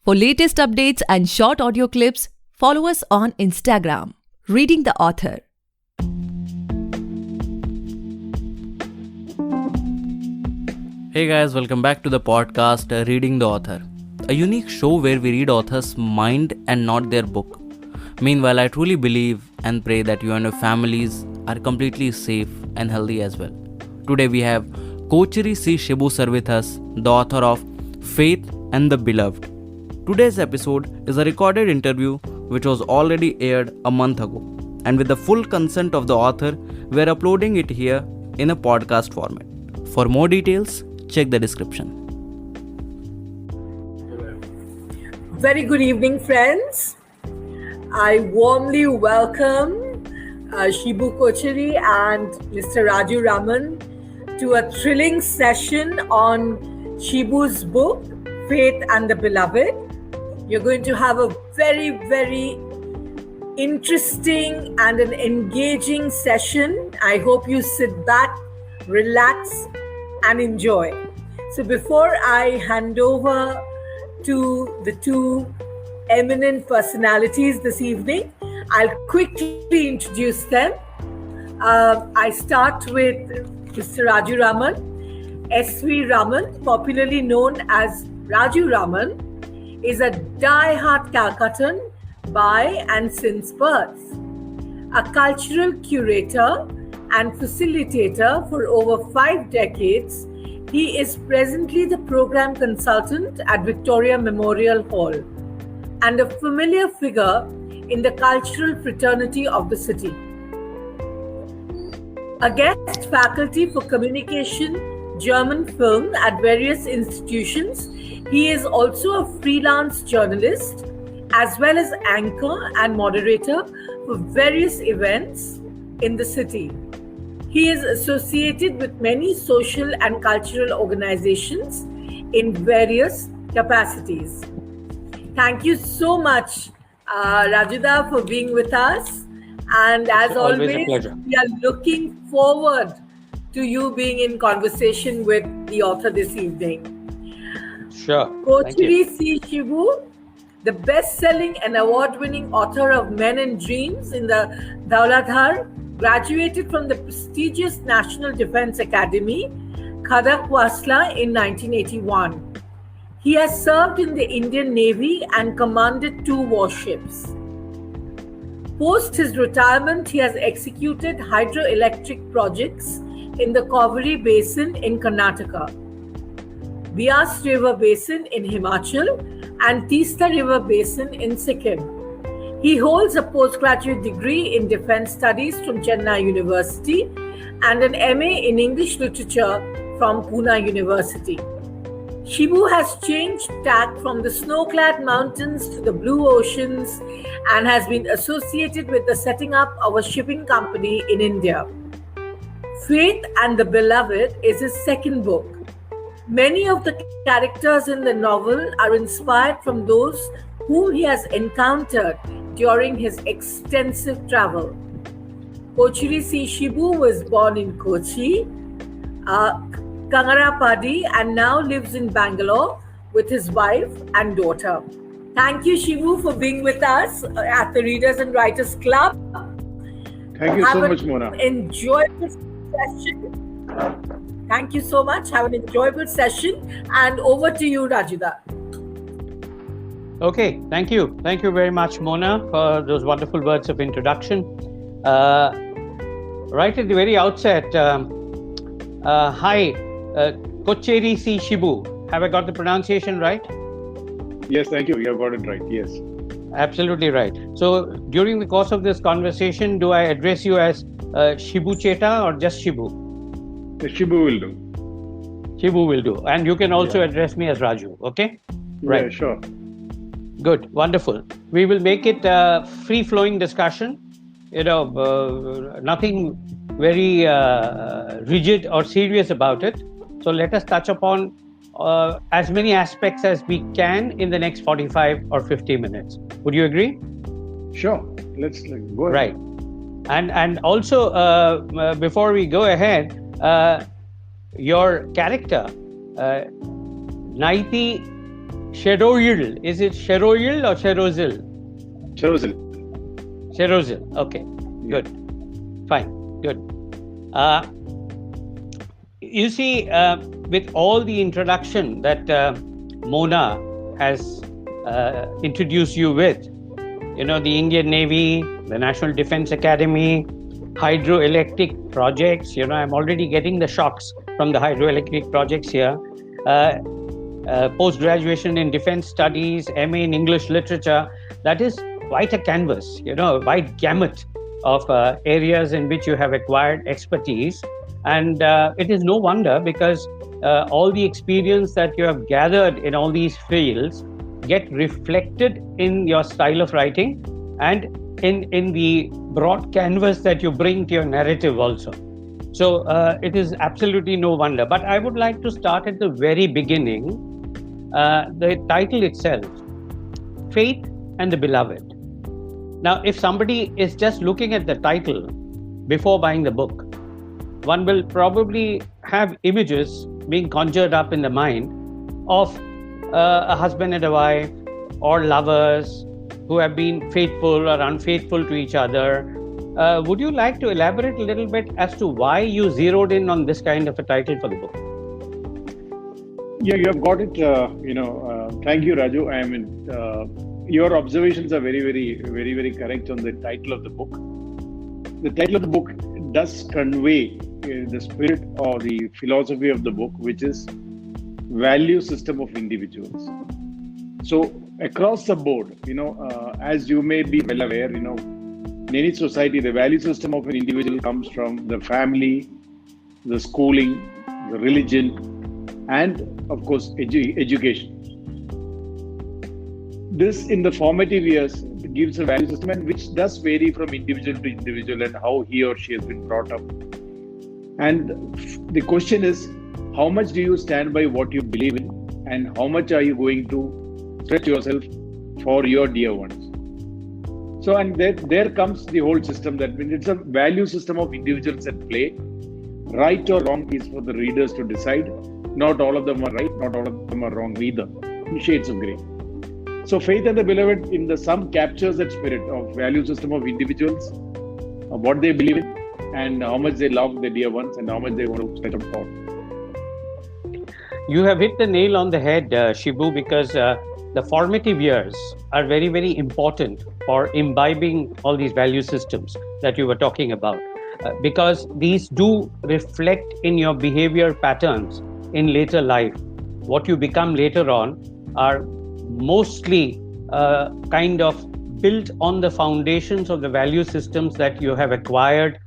For latest updates and short audio clips, follow us on Instagram, Reading the Author. Hey guys, welcome back to the podcast Reading the Author, a unique show where we read authors' mind and not their book. Meanwhile, I truly believe and pray that you and your families are completely safe and healthy as well. Today we have Kochery C Shibu sir with us, the author of Faith and the Beloved. Today's episode is a recorded interview which was already aired a month ago, and with the full consent of the author, we are uploading it here in a podcast format. For more details, check the description. Very good evening, friends. I warmly welcome Shibu Kochery and Mr. Raju Raman to a thrilling session on Shibu's book, Faith and the Beloved. You're going to have a very, very interesting and an engaging session. I hope you sit back, relax, and enjoy. So before I hand over to the two eminent personalities this evening, I'll quickly introduce them. I start with Mr. Raju Raman. S.V. Raman, popularly known as Raju Raman, is a die-hard Calcuttan by and since birth. A cultural curator and facilitator for over 5 decades, he is presently the program consultant at Victoria Memorial Hall and a familiar figure in the cultural fraternity of the city. A guest faculty for communication, German film at various institutions, he is also a freelance journalist as well as anchor and moderator for various events in the city. He is associated with many social and cultural organizations in various capacities. Thank you so much, Rajuda, for being with us. And as always, a pleasure. We are looking forward to you being in conversation with the author this evening. Sure. Kochery C Shibu, the best-selling and award-winning author of Men and Dreams in the Dauladhar, graduated from the prestigious National Defence Academy, Khadakwasla, in 1981. He has served in the Indian Navy and commanded 2 warships. Post his retirement, he has executed hydroelectric projects in the Kochery Basin in Karnataka, Beas River Basin in Himachal, and Teesta River Basin in Sikkim. He holds a postgraduate degree in Defence Studies from Chennai University and an MA in English Literature from Pune University. Shibu has changed tack from the snow-clad mountains to the blue oceans and has been associated with the setting up of a shipping company in India. Faith and the Beloved is his second book. Many of the characters in the novel are inspired from those whom he has encountered during his extensive travel. Kochery C Shibu was born in Kochi, Kangarapadi, and now lives in Bangalore with his wife and daughter. Thank you, Shibu, for being with us at the Readers and Writers Club. Thank you so much, Mona. Enjoyable session. Thank you so much. Have an enjoyable session. And over to you, Rajuda. Okay, thank you. Thank you very much, Mona, for those wonderful words of introduction. Right at the very outset, hi, Kochery C Shibu. Have I got the pronunciation right? Yes, thank you. You have got it right. Yes. Absolutely right. So, during the course of this conversation, do I address you as Shibu Cheta or just Shibu? The Shibu will do. Shibu will do. And you can also address me as Raju, okay? Right. Yeah, sure. Good, wonderful. We will make it a free-flowing discussion. Nothing very rigid or serious about it. So let us touch upon as many aspects as we can in the next 45 or 50 minutes. Would you agree? Sure. Let's go ahead. Right. And also, before we go ahead, your character, Naiti Sheroyil. Is it Sheroyil or Sherozil? Cherozil. Sherozil. Okay, good. Fine, good. You see, with all the introduction that Mona has introduced you with, the Indian Navy, the National Defense Academy, hydroelectric projects, I'm already getting the shocks from the hydroelectric projects here. Post-graduation in defense studies, MA in English literature, that is quite a canvas, a wide gamut of areas in which you have acquired expertise. And it is no wonder, because all the experience that you have gathered in all these fields get reflected in your style of writing and in the broad canvas that you bring to your narrative also. So it is absolutely no wonder. But I would like to start at the very beginning. The title itself, Faith and the Beloved. Now, if somebody is just looking at the title before buying the book, one will probably have images being conjured up in the mind of a husband and a wife, or lovers who have been faithful or unfaithful to each other. Would you like to elaborate a little bit as to why you zeroed in on this kind of a title for the book? Yeah, you have got it. Thank you, Raju. I mean, your observations are very, very, very, very correct on the title of the book. The title of the book does convey the spirit or the philosophy of the book, which is value system of individuals. So across the board, as you may be well aware, in any society, the value system of an individual comes from the family, the schooling, the religion, and of course, education. This, in the formative years, gives a value system, and which does vary from individual to individual and how he or she has been brought up. And the question is, how much do you stand by what you believe in, and how much are you going to stretch yourself for your dear ones? So, and there comes the whole system. That means it's a value system of individuals at play. Right or wrong is for the readers to decide. Not all of them are right, not all of them are wrong either. Shades of grey. So Faith and the Beloved in the sum captures that spirit of value system of individuals, of what they believe in, and how much they love their dear ones, and how much they want to stretch out for. You have hit the nail on the head, Shibu, because the formative years are very, very important for imbibing all these value systems that you were talking about, because these do reflect in your behavior patterns in later life. What you become later on are mostly kind of built on the foundations of the value systems that you have acquired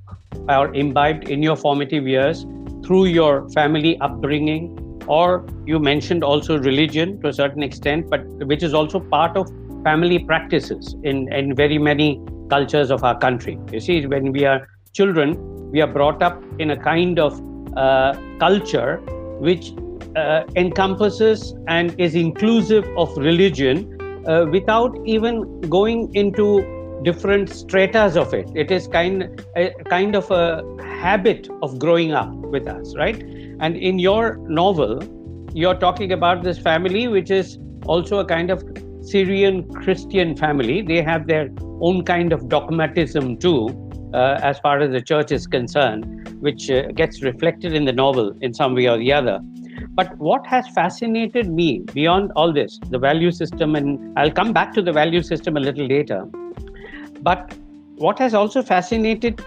or imbibed in your formative years through your family upbringing, or you mentioned also religion to a certain extent, but which is also part of family practices in very many cultures of our country. You see, when we are children, we are brought up in a kind of culture which encompasses and is inclusive of religion without even going into different stratas of it. It is kind of a habit of growing up with us, right? And in your novel, you're talking about this family, which is also a kind of Syrian Christian family. They have their own kind of dogmatism too, as far as the church is concerned, which gets reflected in the novel in some way or the other. But what has fascinated me beyond all this, the value system, and I'll come back to the value system a little later, but what has also fascinated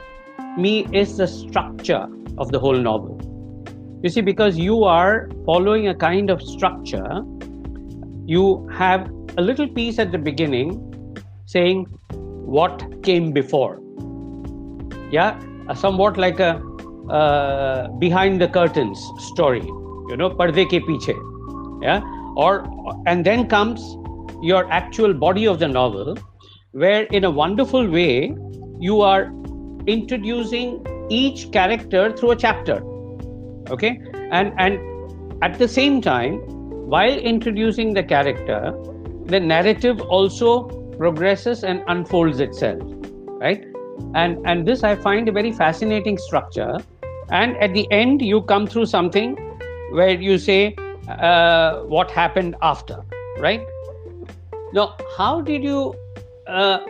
me is the structure of the whole novel. You see, because you are following a kind of structure, you have a little piece at the beginning saying what came before. Yeah, somewhat like a behind the curtains story, parde ke piche. Yeah, and then comes your actual body of the novel, where in a wonderful way you are introducing each character through a chapter. Okay, and at the same time, while introducing the character, the narrative also progresses and unfolds itself, right? And this I find a very fascinating structure. And at the end, you come through something where you say what happened after. right? Now, how did you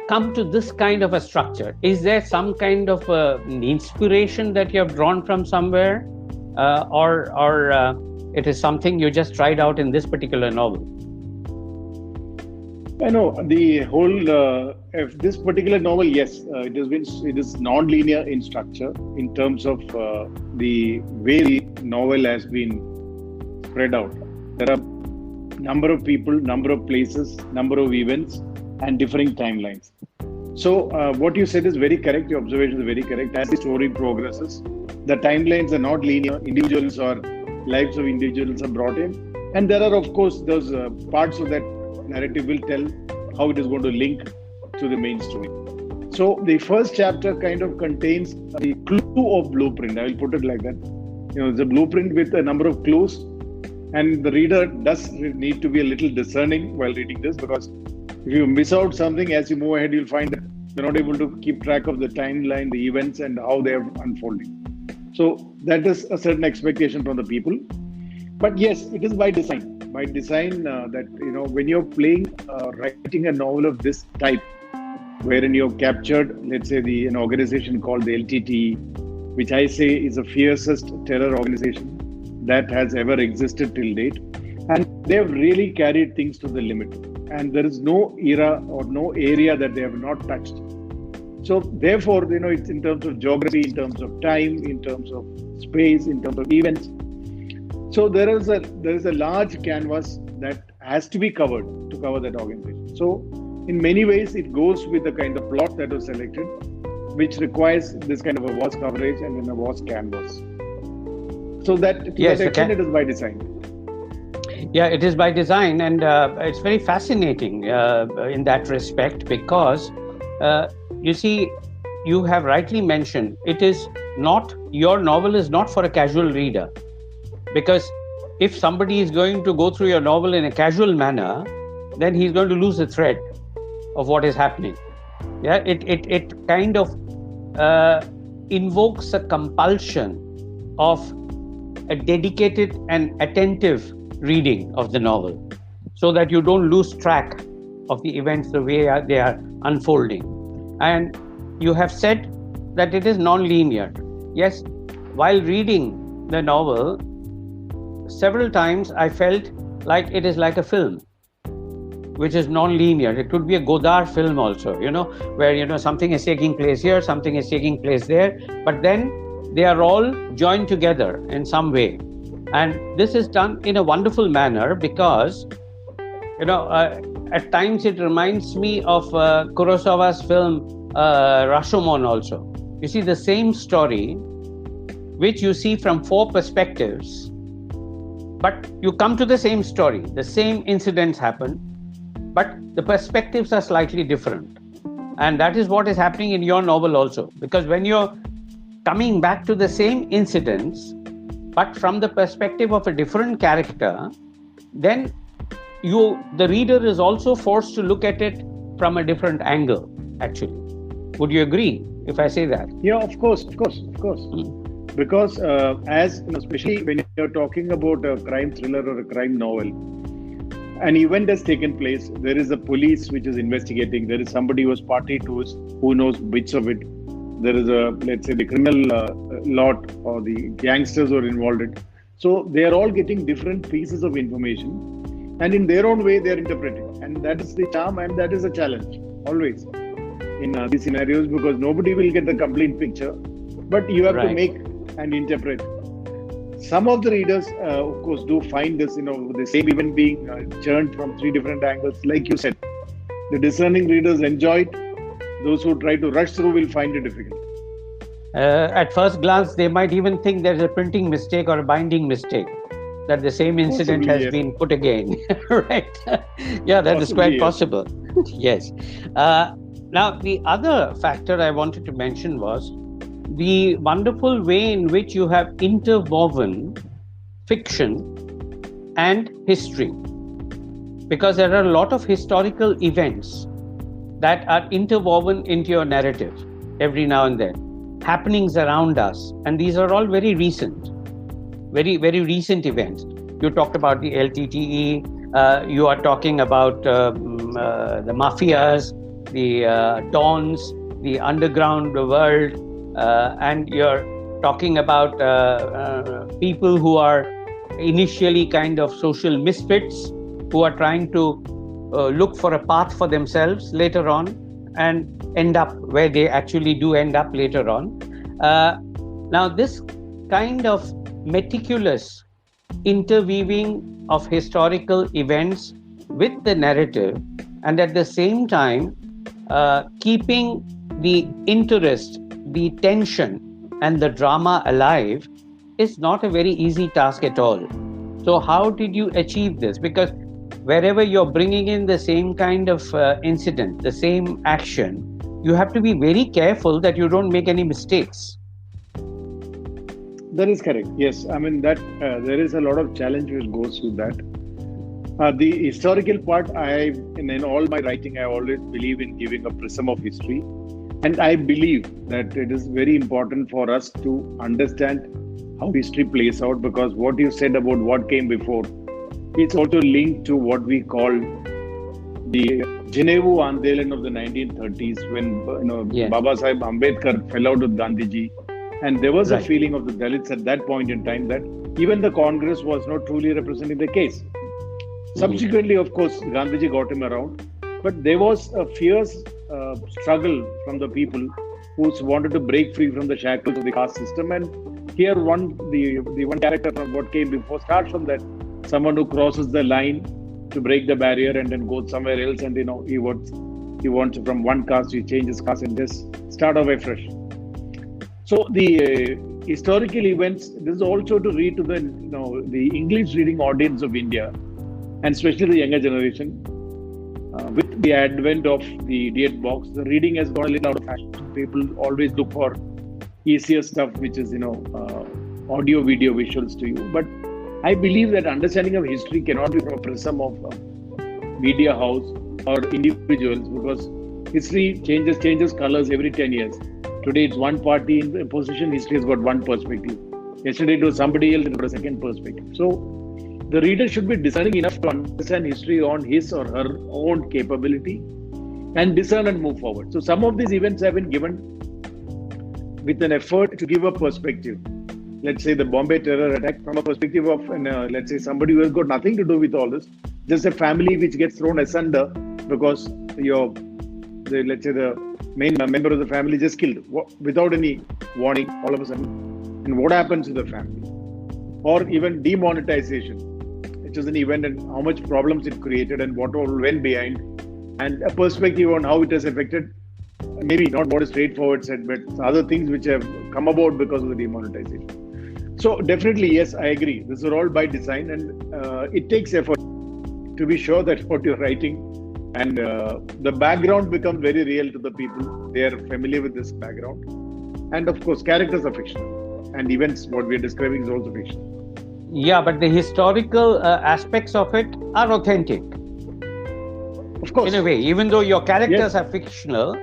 come to this kind of a structure? Is there some kind of inspiration that you have drawn from somewhere, or it is something you just tried out in this particular novel? I know the whole this particular novel. Yes, it is non-linear in structure in terms of the way the novel has been spread out. There are number of people, number of places, number of events, and differing timelines. So what you said is very correct. Your observation is very correct. As the story progresses, the timelines are not linear. Individuals or lives of individuals are brought in, and there are of course those parts of that narrative will tell how it is going to link to the main story. So the first chapter kind of contains the clue of blueprint. I will put it like that. It's a blueprint with a number of clues, and the reader does need to be a little discerning while reading this, because if you miss out something as you move ahead, you'll find that you're not able to keep track of the timeline, the events, and how they are unfolding. So that is a certain expectation from the people. But yes, it is by design. By design, that when you're writing a novel of this type, wherein you've captured, let's say, an organization called the LTTE, which I say is the fiercest terror organization that has ever existed till date, and they have really carried things to the limit. And there is no era or no area that they have not touched. So therefore, it's in terms of geography, in terms of time, in terms of space, in terms of events. So there is a large canvas that has to be covered to cover that organization. So in many ways, it goes with the kind of plot that was selected, which requires this kind of a vast coverage and then a vast canvas. So that to that extent, it is by design. Yeah, it is by design, and it's very fascinating in that respect, because you see, you have rightly mentioned, your novel is not for a casual reader. Because if somebody is going to go through your novel in a casual manner, then he's going to lose the thread of what is happening. Yeah, it kind of invokes a compulsion of a dedicated and attentive reading of the novel, so that you don't lose track of the events the way they are unfolding. And you have said that it is non-linear. Yes, while reading the novel, several times I felt like it is like a film, which is non-linear. It could be a Godard film also, where, something is taking place here, something is taking place there, but then they are all joined together in some way. And this is done in a wonderful manner because, at times it reminds me of Kurosawa's film Rashomon also. You see the same story, which you see from 4 perspectives, but you come to the same story, the same incidents happen, but the perspectives are slightly different. And that is what is happening in your novel also, because when you're coming back to the same incidents, but from the perspective of a different character, then the reader is also forced to look at it from a different angle, actually. Would you agree if I say that? Yeah, of course. Because especially when you're talking about a crime thriller or a crime novel, an event has taken place. There is a police which is investigating. There is somebody who was party to it, who knows bits of it. There is let's say the criminal lot or the gangsters who are involved in. So they are all getting different pieces of information, and in their own way they are interpreting. And that is the charm, and that is a challenge always in these scenarios, because nobody will get the complete picture, but you have to make and interpret. Some of the readers, of course, do find this, the same event being churned from 3 different angles. Like you said, the discerning readers enjoy it. Those who try to rush through will find it difficult. At first glance, they might even think there's a printing mistake or a binding mistake, that the same incident has been put again. Right? Yeah, that is quite possible. Yes. Now, the other factor I wanted to mention was the wonderful way in which you have interwoven fiction and history, because there are a lot of historical events that are interwoven into your narrative every now and then, happenings around us, and these are all very recent events. You talked about the LTTE, You are talking about the mafias, the dons, the underground world, and you're talking about people who are initially kind of social misfits, who are trying to look for a path for themselves later on and end up where they actually do end up later on. Now, this kind of meticulous interweaving of historical events with the narrative, and at the same time keeping the interest, the tension, and the drama alive is not a very easy task at all. So how did you achieve this? Because wherever you're bringing in the same kind of incident, the same action, you have to be very careful that you don't make any mistakes. That is correct. Yes, I mean that there is a lot of challenge which goes with that. The historical part, in all my writing, I always believe in giving a prism of history, and I believe that it is very important for us to understand how history plays out, because what you said about what came before, it's also linked to what we call the Geneva Andolan of the 1930s, when Baba Sahib Ambedkar fell out with Gandhiji. And there was a feeling of the Dalits at that point in time that even the Congress was not truly representing the case. Subsequently, of course, Gandhiji got him around, but there was a fierce struggle from the people who wanted to break free from the shackles of the caste system. And here, the one character from what came before starts from that, someone who crosses the line to break the barrier and then goes somewhere else, and he wants from one caste to change his caste and just start off afresh. So the historical events, this is also to read to the English reading audience of India, and especially the younger generation. With the advent of the idiot box, the reading has gone a little out of fashion. People always look for easier stuff, which is audio, video, visuals to you. But I believe that understanding of history cannot be from a prism of media house or individuals, because history changes colors every 10 years. Today it's one party in position, history has got one perspective. Yesterday it was somebody else, it was a second perspective. So the reader should be discerning enough to understand history on his or her own capability and discern and move forward. So some of these events have been given with an effort to give a perspective. Let's say the Bombay terror attack from a perspective of, let's say, somebody who has got nothing to do with all this, just a family which gets thrown asunder because let's say the main member of the family just killed without any warning all of a sudden. And what happens to the family? Or even demonetization, which is an event, and how much problems it created and what all went behind, and a perspective on how it has affected, maybe not what is straightforward said, but other things which have come about because of the demonetization. So definitely, yes, I agree. This is all by design, and it takes effort to be sure that what you're writing and the background becomes very real to the people. They are familiar with this background. And of course, characters are fictional, and events, what we are describing, is also fictional. Yeah, but the historical aspects of it are authentic. Of course. In a way, even though your characters are fictional,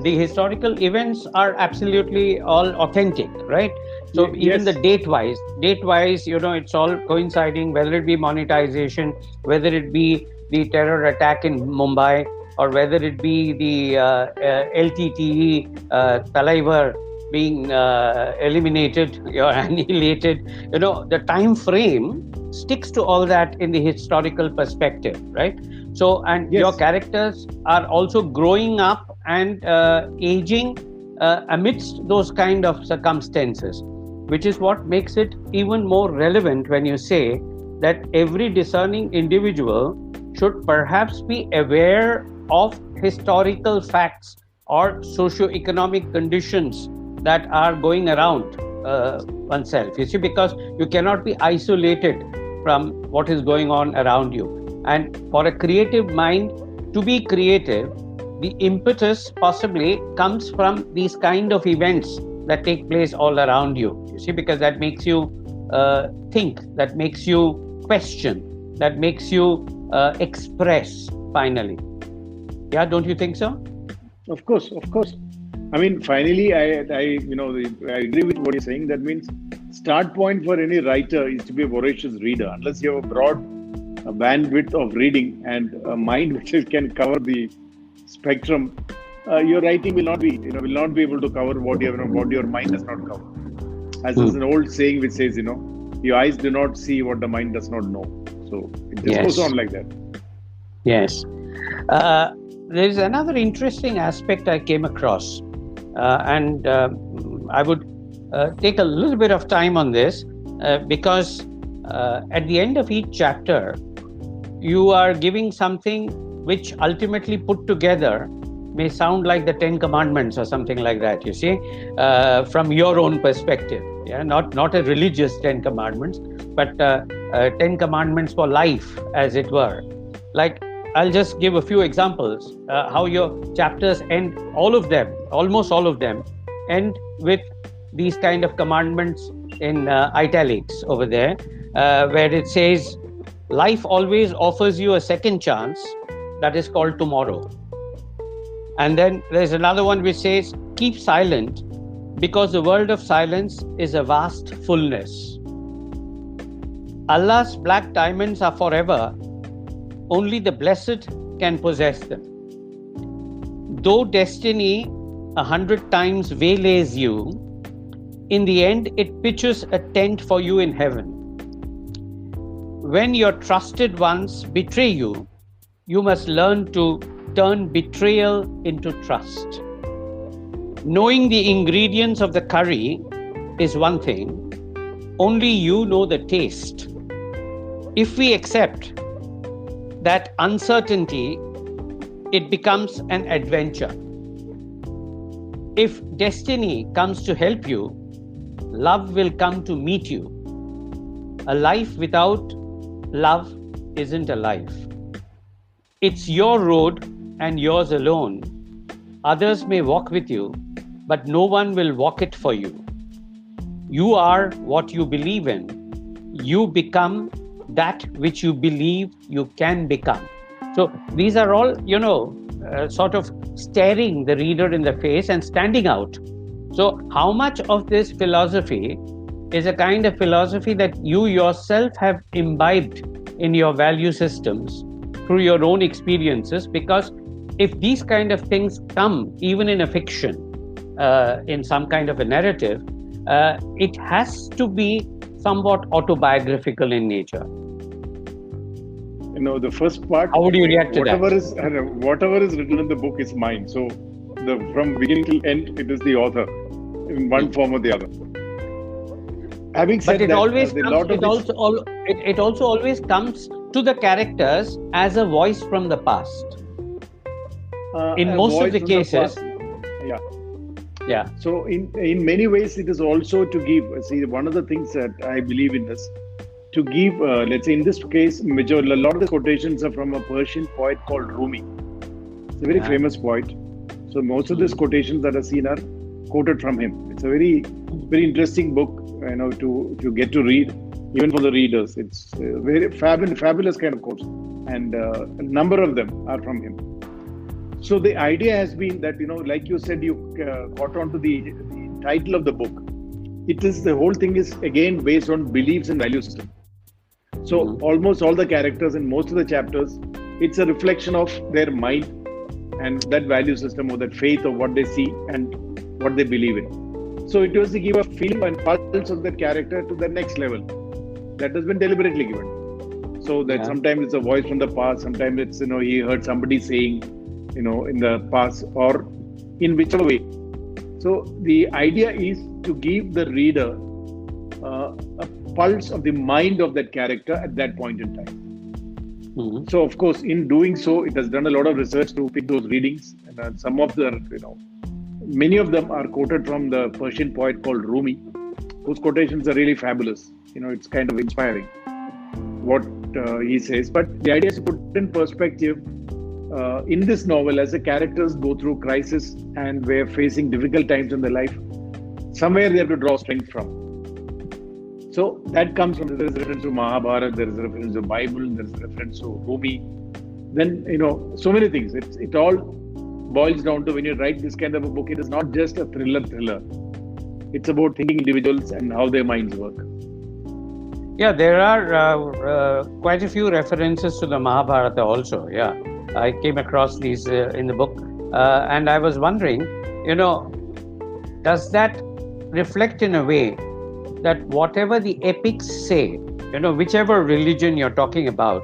the historical events are absolutely all authentic, right? So even the date-wise, it's all coinciding, whether it be monetization, whether it be the terror attack in Mumbai, or whether it be the LTTE Talaivar being eliminated or annihilated. The time frame sticks to all that in the historical perspective, right? So, and your characters are also growing up and aging amidst those kind of circumstances, which is what makes it even more relevant when you say that every discerning individual should perhaps be aware of historical facts or socio-economic conditions that are going around oneself. You see, because you cannot be isolated from what is going on around you. And for a creative mind to be creative, the impetus possibly comes from these kind of events that take place all around you. You see, because that makes you think, that makes you question, that makes you express finally. Yeah, don't you think so? Of course. I mean, finally, I agree with what you're saying. That means start point for any writer is to be a voracious reader. Unless you have a broad a bandwidth of reading and a mind which can cover the spectrum, your writing will not be able to cover what your mind does not cover. As there's an old saying which says, your eyes do not see what the mind does not know. So it just goes on like that. Yes. There is another interesting aspect I came across, and I would take a little bit of time on this because at the end of each chapter, you are giving something which ultimately put together may sound like the 10 Commandments or something like that, you see, from your own perspective. Yeah, not a religious 10 Commandments, but 10 Commandments for life, as it were. Like, I'll just give a few examples, how your chapters end, almost all of them, end with these kind of commandments in italics over there, where it says, life always offers you a second chance, that is called tomorrow. And then there's another one which says, keep silent, because the world of silence is a vast fullness. Allah's black diamonds are forever. Only the blessed can possess them. Though destiny 100 times waylays you, in the end it pitches a tent for you in heaven. When your trusted ones betray you, you must learn to turn betrayal into trust. Knowing the ingredients of the curry is one thing. Only you know the taste. If we accept that uncertainty, it becomes an adventure. If destiny comes to help you, love will come to meet you. A life without love isn't a life. It's your road and yours alone. Others may walk with you, but no one will walk it for you. You are what you believe in. You become that which you believe you can become. So these are all, sort of staring the reader in the face and standing out. So how much of this philosophy is a kind of philosophy that you yourself have imbibed in your value systems through your own experiences? Because if these kind of things come even in a fiction, in some kind of a narrative, it has to be somewhat autobiographical in nature. The first part. How would you react to whatever that? Whatever is written in the book is mine. So from beginning till end, it is the author in one form or the other. Having said but that, it also always comes to the characters as a voice from the past. In most of the cases. Yeah. So in many ways, it is also to give. See, one of the things that I believe in is to give. Let's say in this case, a lot of the quotations are from a Persian poet called Rumi. It's a very famous poet. So most of these quotations that are seen are quoted from him. It's a very, very interesting book, to get to read, even for the readers. It's a very fabulous kind of quotes, and a number of them are from him. So the idea has been that, like you said, you caught on to the title of the book. The whole thing is again based on beliefs and value system. So almost all the characters in most of the chapters, it's a reflection of their mind and that value system or that faith of what they see and what they believe in. So it was to give a feeling and pulse of that character to the next level. That has been deliberately given. So that sometimes it's a voice from the past, sometimes it's, he heard somebody saying, in the past or in whichever way. So the idea is to give the reader a pulse of the mind of that character at that point in time. So of course, in doing so, it has done a lot of research to pick those readings, and some of the, many of them are quoted from the Persian poet called Rumi, whose quotations are really fabulous. It's kind of inspiring what he says. But the idea is to put in perspective. In this novel, as the characters go through crisis and we're facing difficult times in their life, somewhere they have to draw strength from. So that comes from, there is a reference to Mahabharata, there is a reference to Bible, there is a reference to Rumi. Then, so many things. It all boils down to, when you write this kind of a book, it is not just a thriller. It's about thinking individuals and how their minds work. Yeah, there are quite a few references to the Mahabharata also. Yeah, I came across these in the book. And I was wondering, does that reflect in a way that whatever the epics say, whichever religion you're talking about,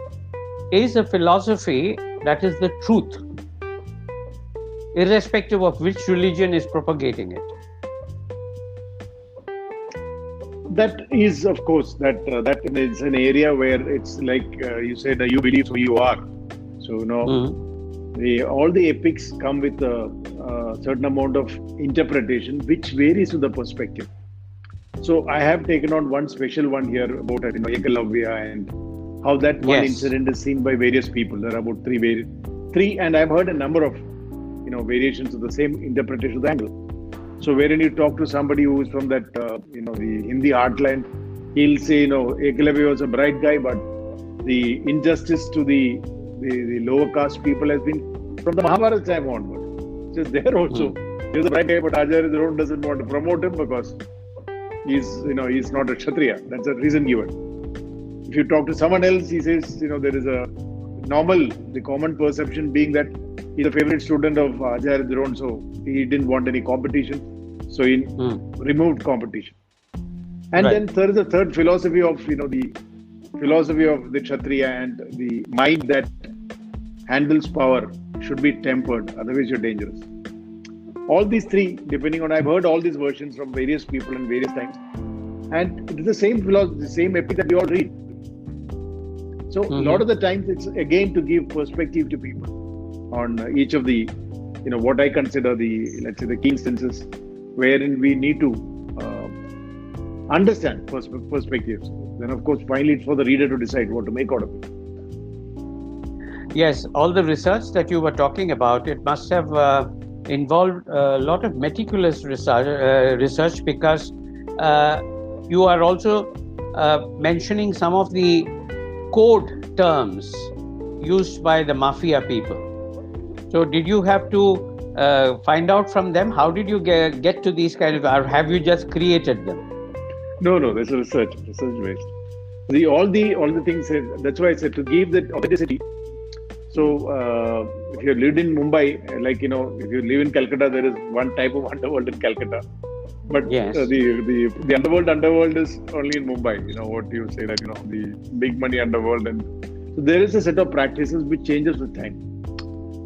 is a philosophy that is the truth, irrespective of which religion is propagating it? That is, of course, that is an area where it's like you said, you believe who you are. So, all the epics come with a certain amount of interpretation, which varies with the perspective. So, I have taken on one special one here about Ekalavya and how that one incident is seen by various people. There are about three, and I've heard a number of variations of the same interpretation of the angle. So wherein you talk to somebody who is from that, the Hindi heartland, he'll say, Ekalavya was a bright guy, but the injustice to the lower caste people has been from the Mahabharata time onward. Just there also, he's a bright guy, but Acharya Drona doesn't want to promote him because he's not a Kshatriya. That's a reason given. If you talk to someone else, he says, there is a the common perception being that he's a favorite student of Acharya Drona, so he didn't want any competition. So he removed competition. And then there is a third philosophy of, the philosophy of the Kshatriya and the mind that handles power should be tempered, otherwise you're dangerous. All these three, depending on, I've heard all these versions from various people in various times. And it is the same philosophy, the same epic that we all read. So a lot of the times it's again to give perspective to people on each of the, what I consider let's say the key instances wherein we need to understand perspectives. Then of course, finally it's for the reader to decide what to make out of it. Yes, all the research that you were talking about, it must have involved a lot of meticulous research because you are also mentioning some of the code terms used by the mafia people. So did you have to find out from them? How did you get to these kind of, or have you just created them? No, there's a research based. All the things, that's why I said to give that authenticity. So if you lived in Mumbai, if you live in Calcutta, there is one type of underworld in Calcutta. But the underworld is only in Mumbai. What you say that, the big money underworld. And so there is a set of practices which changes with time.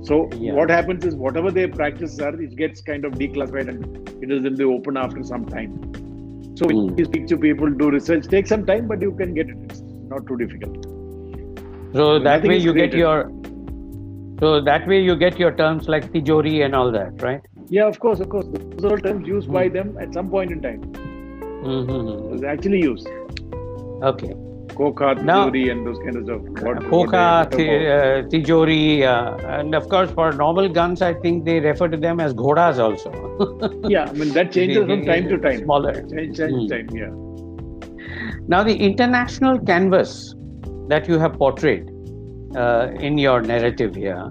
So what happens is whatever their practices are, it gets kind of declassified and it is in the open after some time. So when you speak to people, do research, take some time, but you can get it. It's not too difficult. So that way you get your terms like tijori and all that, right? Yeah, of course. Those are all terms used by them at some point in time. It's actually used. Okay. Kokha, tijori, and those kind of stuff. Kokha, tijori, and of course for normal guns, I think they refer to them as ghodas also. Yeah, that changes from time to time. Smaller. Change time, yeah. Now the international canvas that you have portrayed in your narrative here,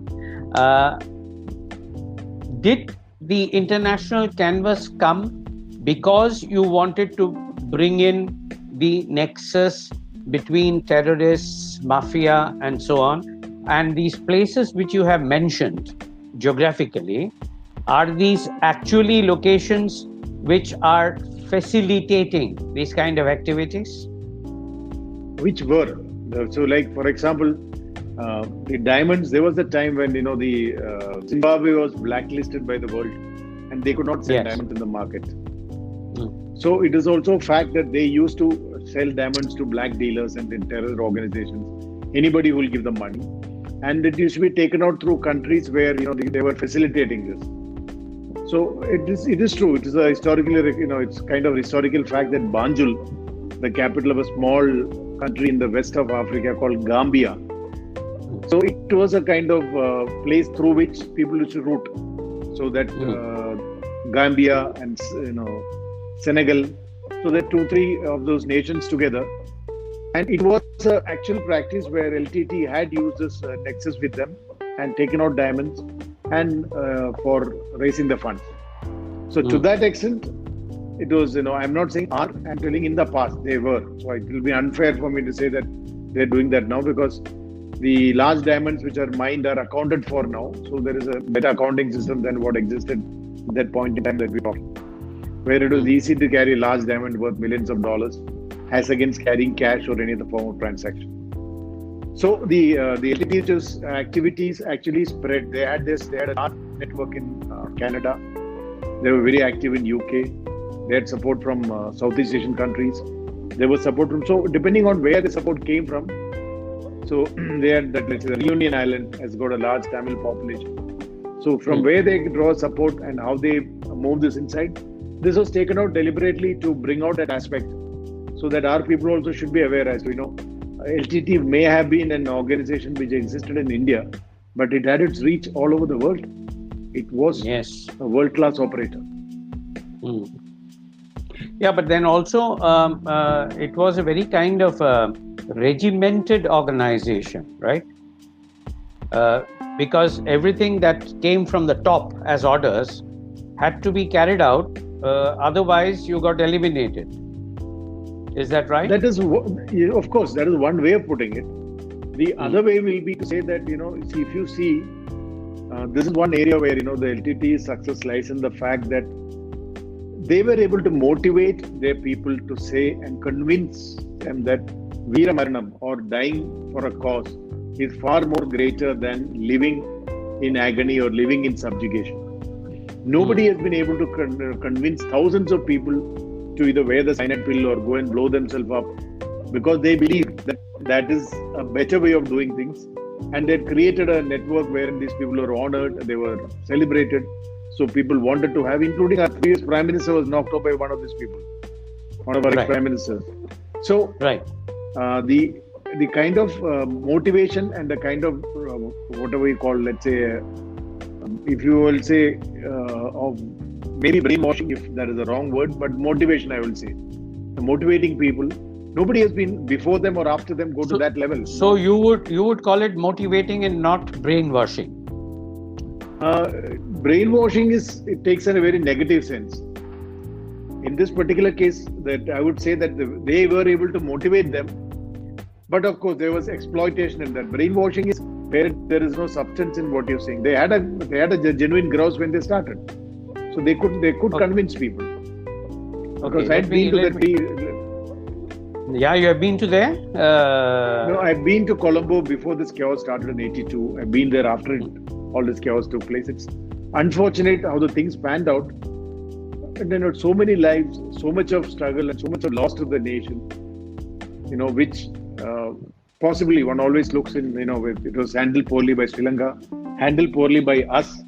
did the international canvas come because you wanted to bring in the nexus between terrorists, mafia, and so on? And these places which you have mentioned geographically, are these actually locations which are facilitating these kind of activities? Which were. So like, for example, the diamonds, there was a time when, the Zimbabwe was blacklisted by the world and they could not sell diamonds in the market. So it is also a fact that they used to sell diamonds to black dealers and in terror organizations, anybody who will give them money. And it used to be taken out through countries where, they were facilitating this. So it is true. It is a historically, it's kind of historical fact that Banjul, the capital of a small country in the west of Africa called Gambia. So it was a kind of place through which people used to route. So that Gambia and Senegal, so that 2-3 of those nations together, and it was an actual practice where LTT had used this nexus with them and taken out diamonds and for raising the funds. So to that extent, it was, I'm not saying are, I'm telling in the past they were. So it will be unfair for me to say that they're doing that now, because the large diamonds which are mined are accounted for now. So there is a better accounting system than what existed at that point in time that we talked, where it was easy to carry a large diamond worth millions of dollars as against carrying cash or any other form of transaction. So the LTT's activities actually spread. They had a large network in Canada. They were very active in UK. They had support from Southeast Asian countries. There was support from, so depending on where the support came from. So they had that, let's say, the Reunion Island has got a large Tamil population. So from where they draw support and how they move this inside, this was taken out deliberately to bring out that aspect, so that our people also should be aware as to, LTT may have been an organization which existed in India, but it had its reach all over the world. It was a world-class operator. Yeah, but then also it was a very kind of regimented organization, right? Because everything that came from the top as orders had to be carried out, otherwise you got eliminated. Is that right? That is, of course, that is one way of putting it. The other way will be to say that, if you see, this is one area where, the LTT's success lies in the fact that they were able to motivate their people to say and convince them that Veera Maranam, or dying for a cause, is far more greater than living in agony or living in subjugation. Nobody has been able to convince thousands of people to either wear the cyanide pill or go and blow themselves up, because they believe that that is a better way of doing things. And they created a network wherein these people were honored, they were celebrated. So people wanted to have, including our previous Prime Minister was knocked out by one of these people, one of our ex-Prime Ministers. So the kind of motivation and the kind of whatever we call, let's say, if you will say, of maybe brainwashing, if that is the wrong word, but motivation, I will say. The motivating people, nobody has been before them or after them go to that level. So you would call it motivating and not brainwashing? Brainwashing it takes in a very negative sense. In this particular case, that I would say that they were able to motivate them, but of course there was exploitation in that. Brainwashing is where there is no substance in what you're saying. They had a genuine grouse when they started, so they could convince people. Because I've been to that. Yeah, you have been to there? No, I've been to Colombo before this chaos started in '82. I've been there after all this chaos took place. It's unfortunate how the things panned out. And then so many lives, so much of struggle, and so much of loss to the nation, which possibly one always looks in, it was handled poorly by Sri Lanka, handled poorly by us.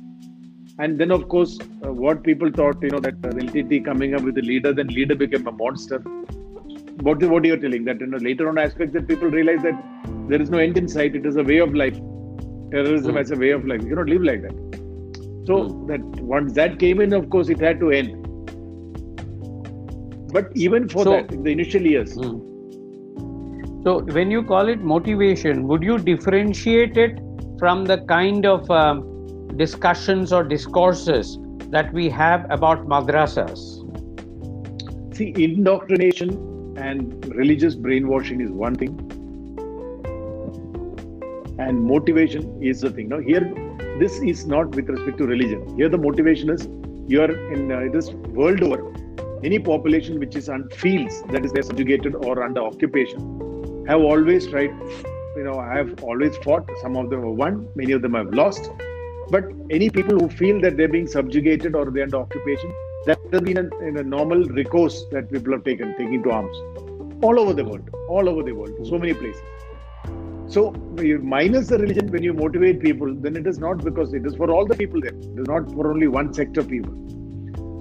And then, of course, what people thought, that the LTT coming up with a leader, then leader became a monster. What you're telling, that later on aspects that people realize that there is no end in sight, it is a way of life. Terrorism as a way of life. You cannot live like that. So that once that came in, of course, it had to end. But even for that, in the initial years. So when you call it motivation, would you differentiate it from the kind of discussions or discourses that we have about madrasas? See, indoctrination and religious brainwashing is one thing, and motivation is the thing. Now here, this is not with respect to religion. Here the motivation is, you are in this world over, any population which is feels that is they're subjugated or under occupation, have always tried, have always fought. Some of them have won, many of them have lost. But any people who feel that they're being subjugated or they're under occupation, that has been a normal recourse that people have taking to arms all over the world, so many places. So minus the religion, when you motivate people, then it is not because it is for all the people there. It is not for only one sector of people.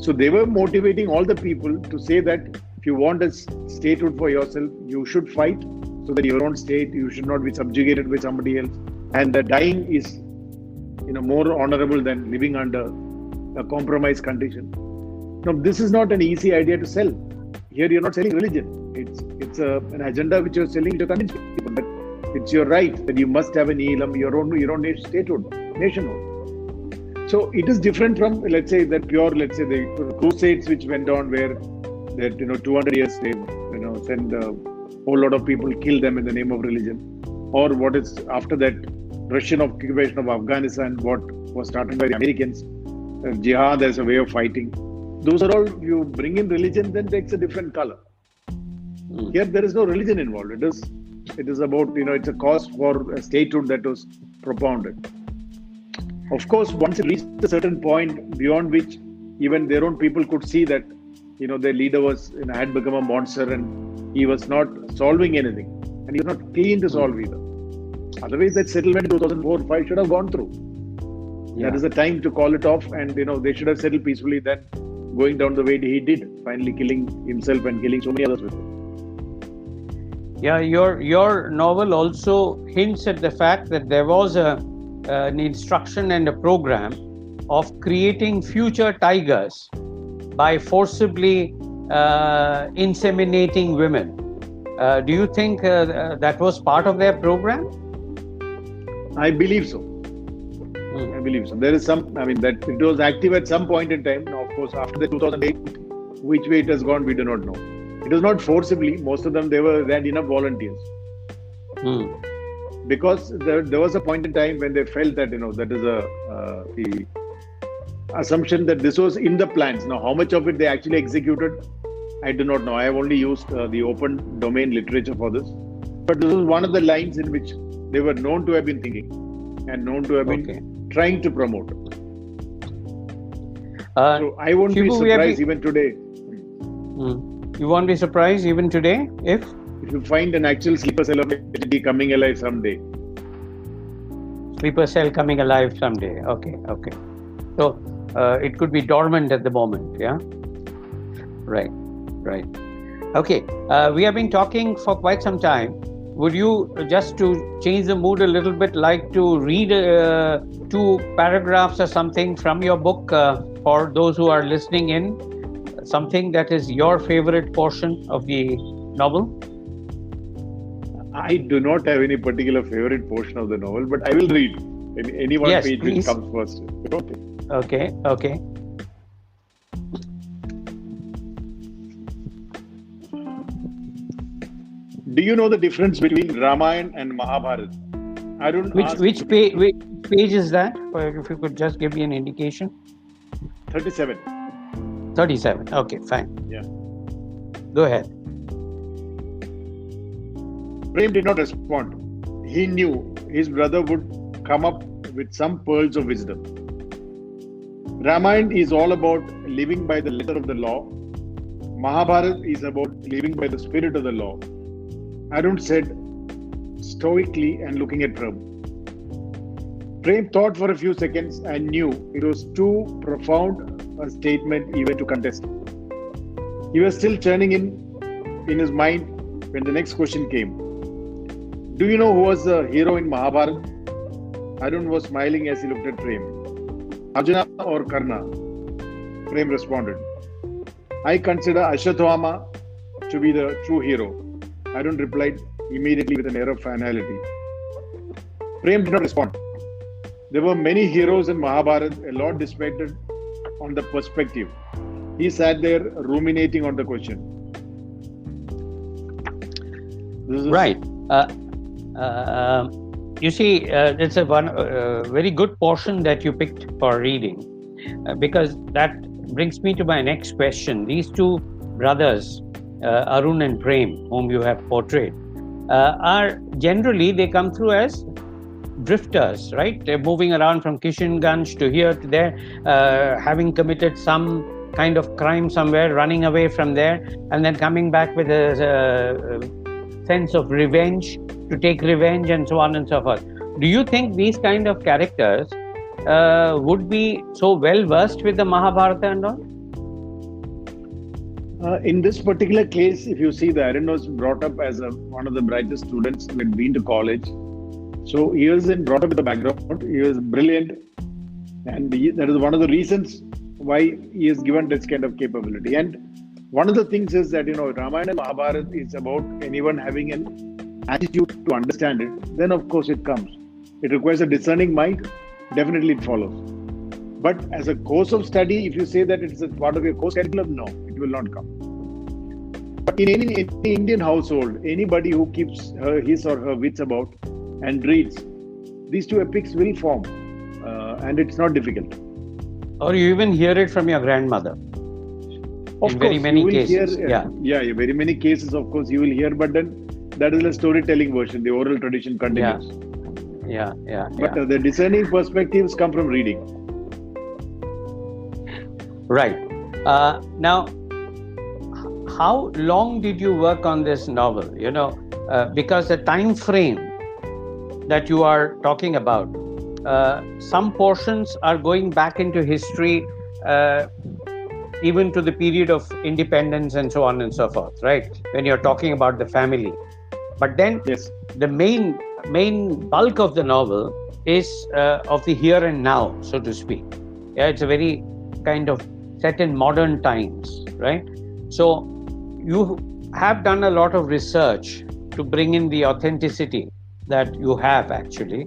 So they were motivating all the people to say that if you want a statehood for yourself, you should fight so that your own state, you should not be subjugated by somebody else. And the dying is, more honorable than living under a compromised condition. Now, this is not an easy idea to sell. Here, you're not selling religion. It's an agenda which you're selling to convince people that it's your right, that you must have an Elam, your own statehood, nationhood. So it is different from, let's say, the crusades which went on, where that 200 years they send a whole lot of people, kill them in the name of religion, or what is after that Russian occupation of Afghanistan, what was started by the Americans, jihad as a way of fighting. Those are all, you bring in religion, then takes a different color. Here there is no religion involved. It is about, it's a cause for a statehood that was propounded. Of course, once it reached a certain point beyond which even their own people could see that, their leader was, had become a monster and he was not solving anything. And he was not keen to solve either. Otherwise, that settlement in 2004-5 should have gone through. That is the time to call it off, and they should have settled peacefully than going down the way he did, finally killing himself and killing so many others with it. Yeah, your novel also hints at the fact that there was an instruction and a program of creating future tigers by forcibly inseminating women. Do you think that was part of their program? I believe so. I believe so. There is some, that it was active at some point in time. Now, of course, after the 2008, which way it has gone, we do not know. It was not forcibly. Most of them, they had enough volunteers. Because there was a point in time when they felt that, that is the assumption that this was in the plans. Now, how much of it they actually executed, I do not know. I have only used the open domain literature for this. But this was one of the lines in which they were known to have been thinking and known to have been trying to promote. So I won't be surprised even today. You won't be surprised even today if you find an actual sleeper cell of HG coming alive someday. Sleeper cell coming alive someday. Okay. So it could be dormant at the moment. Yeah. Right. Okay. We have been talking for quite some time. Would you, just to change the mood a little bit, like to read 2 paragraphs or something from your book for those who are listening in? Something that is your favorite portion of the novel? I do not have any particular favorite portion of the novel, but I will read any one page which comes first. Okay. Do you know the difference between Ramayana and Mahabharata? I don't. Which page is that? If you could just give me an indication. 37. 37. Okay, fine. Yeah. Go ahead. Prem did not respond. He knew his brother would come up with some pearls of wisdom. Ramayana is all about living by the letter of the law. Mahabharata is about living by the spirit of the law. Arun said stoically and looking at Prem. Prem thought for a few seconds and knew it was too profound a statement even to contest. He was still churning in his mind when the next question came. Do you know who was the hero in Mahabharata? Arun was smiling as he looked at Prem. Arjuna or Karna? Prem responded. I consider Ashwatthama to be the true hero. Arun replied immediately with an air of finality. Prem did not respond. There were many heroes in Mahabharata, a lot depended on the perspective. He sat there ruminating on the question. Right. You see, it's a very good portion that you picked for reading, because that brings me to my next question. These 2 brothers, Arun and Prem, whom you have portrayed, are generally, they come through as drifters, right? They're moving around from Kishanganj to here to there, having committed some kind of crime somewhere, running away from there, and then coming back with a sense of revenge, to take revenge, and so on and so forth. Do you think these kind of characters would be so well versed with the Mahabharata and all? In this particular case, if you see, the Arun was brought up as one of the brightest students who had been to college. So he was brought up with a background. He was brilliant, and that is one of the reasons why he is given this kind of capability. And one of the things is that Ramayana and Mahabharata is about anyone having an attitude to understand it. Then of course it comes. It requires a discerning mind. Definitely it follows. But as a course of study, if you say that it's a part of your course curriculum, no, it will not come. in any Indian household, anybody who keeps his or her wits about and reads, these two epics will form, and it's not difficult. Or you even hear it from your grandmother. Of in course, very many you will cases. hear, very many cases, of course, you will hear, but then that is the storytelling version. The oral tradition continues. But the discerning perspectives come from reading. Right. Now, how long did you work on this novel? Because the time frame that you are talking about, some portions are going back into history, even to the period of independence and so on and so forth, right? When you're talking about the family. But then the main bulk of the novel is of the here and now, so to speak. It's a very kind of set in modern times, right? So you have done a lot of research to bring in the authenticity that you have actually.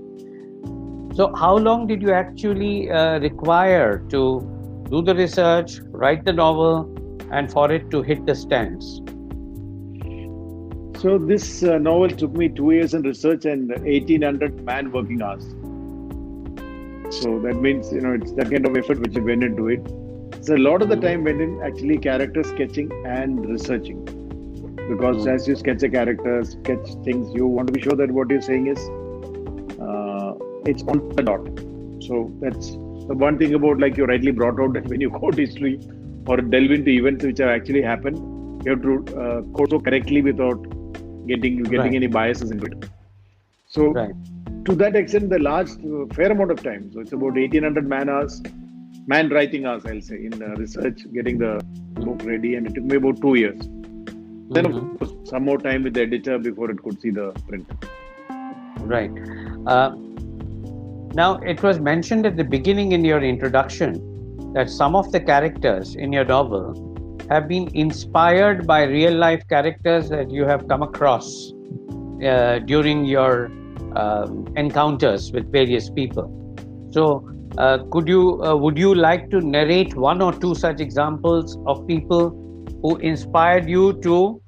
So how long did you actually require to do the research, write the novel, and for it to hit the stands? So this novel took me 2 years in research and 1,800 man working hours. So that means, it's that kind of effort which went into it. So a lot of the time went in actually character sketching and researching. Because as you sketch a character, sketch things, you want to be sure that what you're saying is, it's on the dot. So that's the one thing about, like you rightly brought out, that when you quote history or delve into events which have actually happened, you have to quote so correctly without getting any biases into it. So to that extent, the fair amount of time. So it's about 1,800 man writing hours, I'll say, in research, getting the book ready, and it took me about 2 years. Then of course, some more time with the editor before it could see the print. Right. Now, it was mentioned at the beginning in your introduction that some of the characters in your novel have been inspired by real life characters that you have come across during your encounters with various people. So, would you like to narrate one or two such examples of people who inspired you to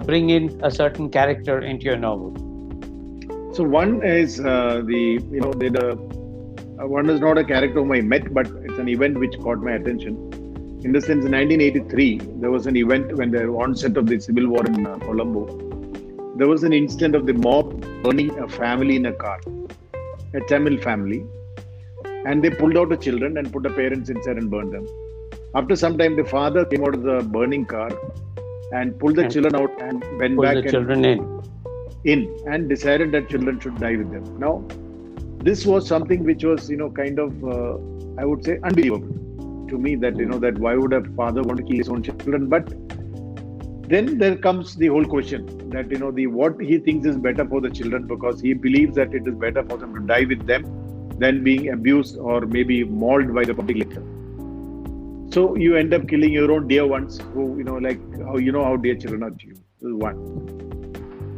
bring in a certain character into your novel? So one is one is not a character whom I met, but it's an event which caught my attention. In the sense, in 1983, there was an event when the onset of the civil war in Colombo. There was an incident of the mob burning a family in a car, a Tamil family, and they pulled out the children and put the parents inside and burned them. After some time, the father came out of the burning car and pulled the children out and went back the children in and decided that children should die with them. Now, this was something which was, kind of, I would say, unbelievable to me, that, that why would a father want to kill his own children? But then there comes the whole question that, what he thinks is better for the children, because he believes that it is better for them to die with them than being abused or maybe mauled by the public later. So you end up killing your own dear ones who, like how dear children are to you. This is one.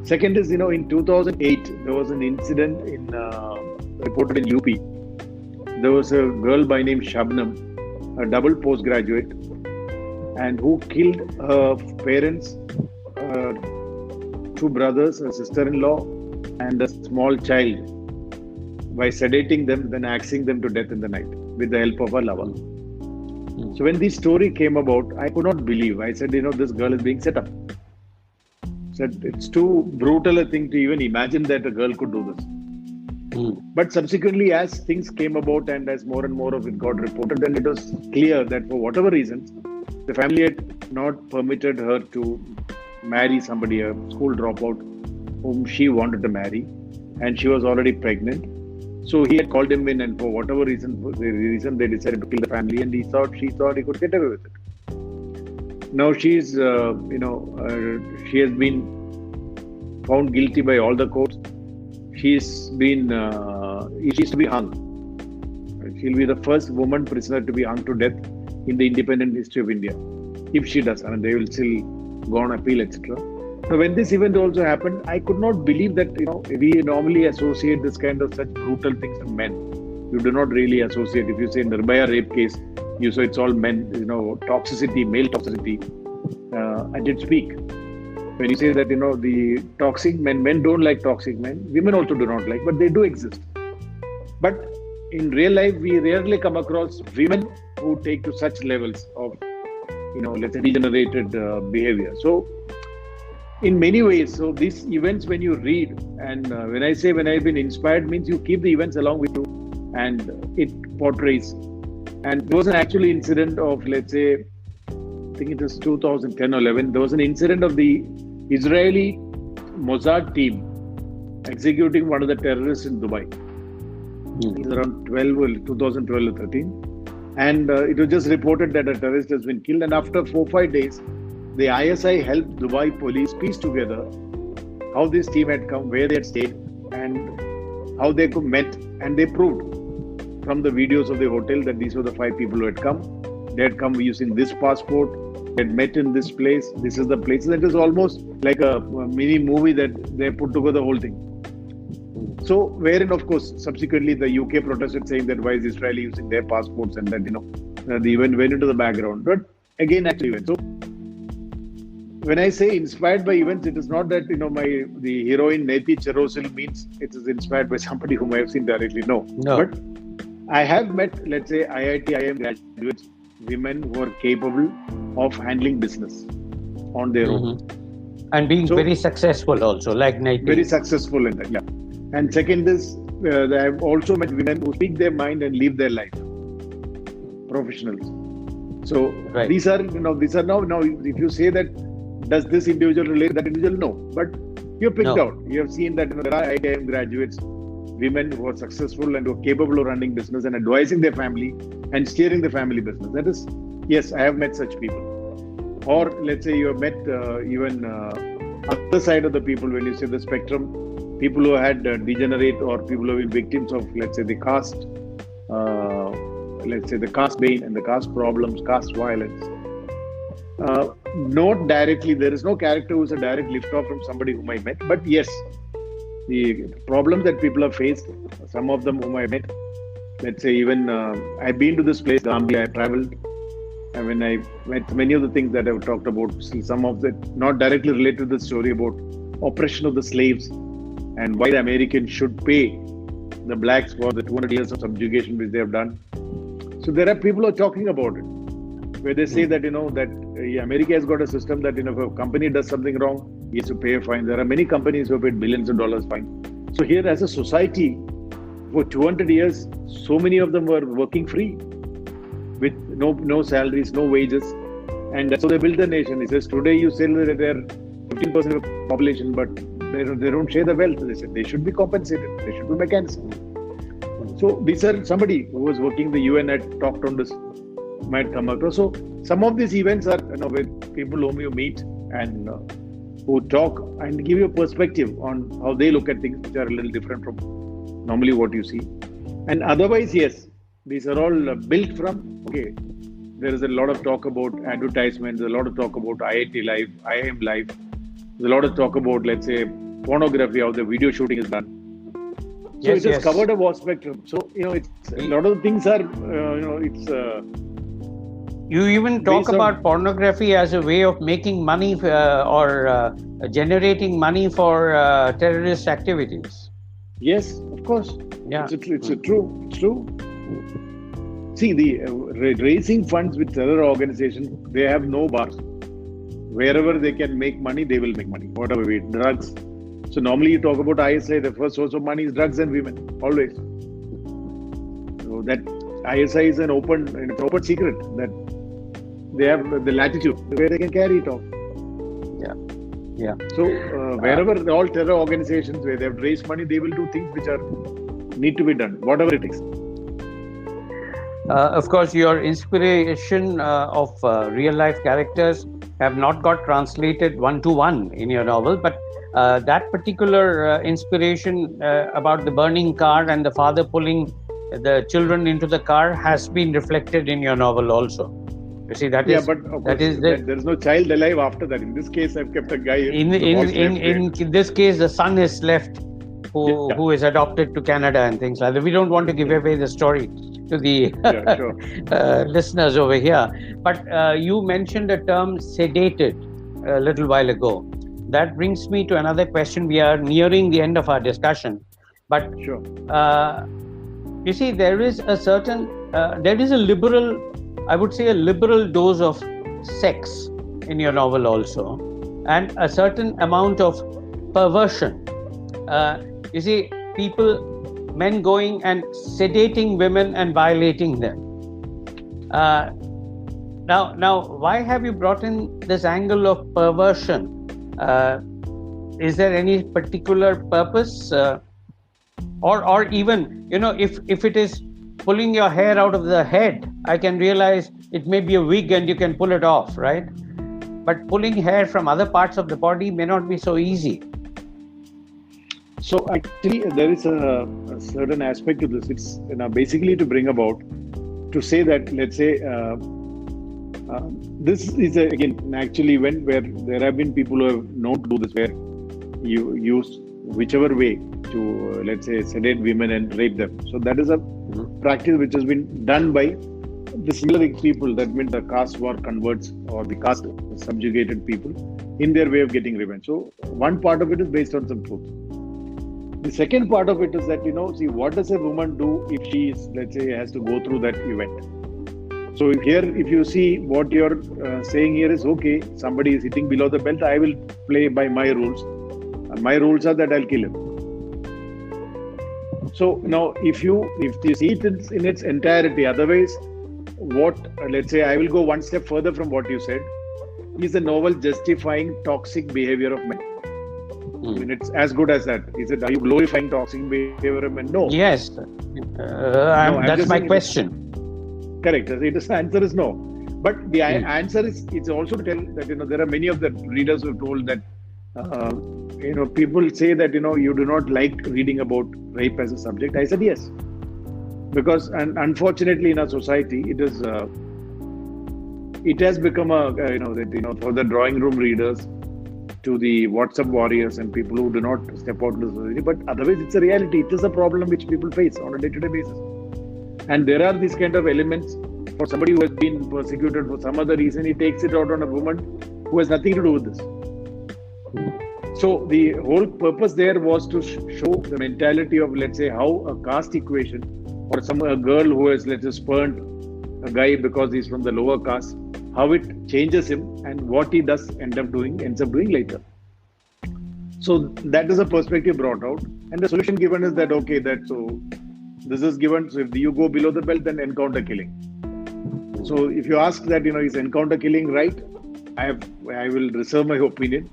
Second is, in 2008, there was an incident reported in UP. There was a girl by name Shabnam, a double postgraduate, and who killed her parents, two brothers, a sister-in-law, and a small child by sedating them, then axing them to death in the night with the help of a lover. So when this story came about, I could not believe. I said, this girl is being set up. Said it's too brutal a thing to even imagine that a girl could do this. But subsequently, as things came about and as more and more of it got reported, then it was clear that for whatever reasons, the family had not permitted her to marry somebody, a school dropout, whom she wanted to marry, and she was already pregnant. So he had called him in, and for whatever reason, they decided to kill the family, and she thought he could get away with it. Now she has been found guilty by all the courts. She's to be hung. She'll be the first woman prisoner to be hung to death in the independent history of India. If she does, they will still go on appeal, etc. So when this event also happened, I could not believe that, we normally associate this kind of such brutal things to men. You do not really associate. If you say Nirbhaya rape case, you say it's all men, toxicity, male toxicity at its peak. when you say that, the toxic men don't like toxic men, women also do not like, but they do exist. But in real life, we rarely come across women who take to such levels of, let's say, degenerated behavior. So in many ways, so these events, when you read, and when I've been inspired, means you keep the events along with you, and it portrays. And there was an actual incident of, let's say, I think it was 2010 or 11, there was an incident of the Israeli Mossad team executing one of the terrorists in Dubai. It was around 2012 or 13. And it was just reported that a terrorist has been killed. And after 4-5 days, the ISI helped Dubai police piece together how this team had come, where they had stayed, and how they met. And they proved from the videos of the hotel that these were the 5 people who had come. They had come using this passport. They had met in this place. This is the place. It was almost like a mini movie that they put together the whole thing. So, wherein, of course, subsequently the UK protested, saying that why is Israel using their passports, and that, the event went into the background. But again, actually went. So, when I say inspired by events, it is not that, the heroine Nethi Cherosil means it is inspired by somebody whom I have seen directly. No. But I have met, let's say, IIT, IIM graduates, women who are capable of handling business on their own. And being very successful also, like Nethi. Very successful in that, yeah. And second is, I have also met women who speak their mind and live their life. Professionals. So these are now, if you say that, does this individual relate to that individual? No. But you have picked out. You have seen that there are IIM graduates, women who are successful and who are capable of running business and advising their family and steering the family business. That is, yes, I have met such people. Or let's say you have met even other side of the people, when you say the spectrum, people who had degenerate or people who have been victims of, let's say, the caste, the caste bane and the caste problems, caste violence. Not directly, there is no character who is a direct lift-off from somebody whom I met. But yes, the problems that people have faced, some of them whom I met, let's say even I've been to this place, Gambia, I traveled, and when I met many of the things that I've talked about, some of that not directly related to the story about oppression of the slaves and why the Americans should pay the blacks for the 200 years of subjugation which they have done. So there are people who are talking about it, where they say that, that America has got a system that, if a company does something wrong, he has to pay a fine. There are many companies who have paid billions of dollars fine. So here, as a society, for 200 years, so many of them were working free with no salaries, no wages. And that's how they built the nation. He says, today you say that they're 15% of the population, but they don't share the wealth. They said they should be compensated. There should be mechanisms. So these are somebody who was working, the UN had talked on this, might come across. So some of these events are with people whom you meet and who talk and give you a perspective on how they look at things which are a little different from normally what you see. And otherwise, yes, these are all built from, there is a lot of talk about advertisements, there's a lot of talk about IIT Live, IIM Live, there's a lot of talk about, let's say, pornography, how the video shooting is done. So it has covered a vast spectrum. So, it's a lot of things are, you even talk about pornography as a way of making money or generating money for terrorist activities. Yes, of course. Yeah. It's true. See, the raising funds with terror organizations, they have no bars. Wherever they can make money, they will make money. Whatever way, drugs. So normally you talk about ISI, the first source of money is drugs and women, always. So that ISI is an open secret that they have the latitude where they can carry it off. Yeah. So wherever all terror organizations where they have raised money, they will do things which need to be done, whatever it is. Of course, your inspiration of real life characters have not got translated one-to-one in your novel, but that particular inspiration about the burning car and the father pulling the children into the car has been reflected in your novel also. You see, that is, but of course, there is no child alive after that. In this case, I've kept a guy. In this case, the son is left, who is adopted to Canada and things like that. We don't want to give away the story to the listeners over here. But you mentioned the term sedated a little while ago. that brings me to another question. We are nearing the end of our discussion, but Sure. you see, there is a liberal, I would say, a liberal dose of sex in your novel also, and a certain amount of perversion. You see, men going and sedating women and violating them. Now, why have you brought in this angle of perversion? Is there any particular purpose, or even, if it is pulling your hair out of the head, I can realize it may be a wig and you can pull it off, right? But pulling hair from other parts of the body may not be so easy. So actually, there is a certain aspect to this. It's basically to bring about, to say that, let's say, this is again actually where there have been people who have known to do this, where you use whichever way to let's say sedate women and rape them. So that is a practice which has been done by the similar people, that means the caste war converts or the caste subjugated people, in their way of getting revenge. So one part of it is based on some truth. The second part of it is that, see, what does a woman do if she is, let's say, has to go through that event? So here, if you see what you're saying here is, okay, somebody is hitting below the belt, I will play by my rules. And my rules are that I'll kill him. So now, if you see it in its entirety, otherwise, let's say, I will go one step further from what you said, is the novel justifying toxic behavior of men. I mean, it's as good as that. Are you glorifying toxic behavior of men? No. Yes. That's my question. Correct. The answer is no. But the answer is, it's also to tell that, there are many of the readers who have told that, people say that, you do not like reading about rape as a subject. I said yes. Because, and unfortunately in our society, it has become for the drawing room readers, to the WhatsApp warriors and people who do not step out into society. But otherwise, it's a reality. It is a problem which people face on a day-to-day basis. And there are these kind of elements. For somebody who has been persecuted for some other reason, he takes it out on a woman who has nothing to do with this. So the whole purpose there was to show the mentality of, let's say, how a caste equation, or a girl who has, let's say, spurned a guy because he's from the lower caste, how it changes him and what he ends up doing later. So that is a perspective brought out, and the solution given is that, okay, so this is given. So if you go below the belt, then encounter killing. So if you ask that, is encounter killing right? I will reserve my opinion.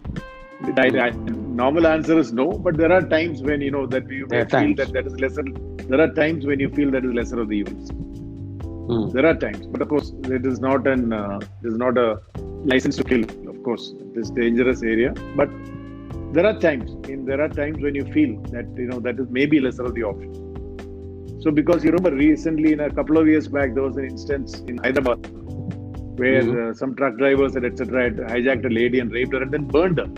The normal answer is no, but there are times when feel that is lesser. There are times when you feel that is lesser of the evils. There are times, but of course, it is not a license to kill. Of course, it is a dangerous area. But there are times when you feel that that is maybe lesser of the options. So, because you remember recently, in a couple of years back, there was an instance in Hyderabad where some truck drivers and etc. had hijacked a lady and raped her and then burned her.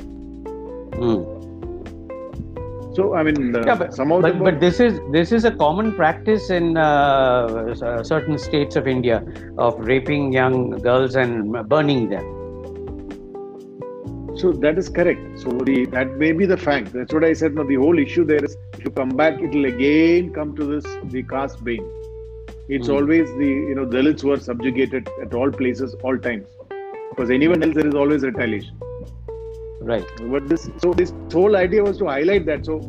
So I mean, but this is a common practice in certain states of India, of raping young girls and burning them. So that is correct. So that may be the fact. That's what I said. No, the whole issue there is, if you come back, it will again come to the caste bane. It's always the Dalits who are subjugated at all places, all times. Because anyone else, there is always retaliation. Right. But this whole idea was to highlight that. So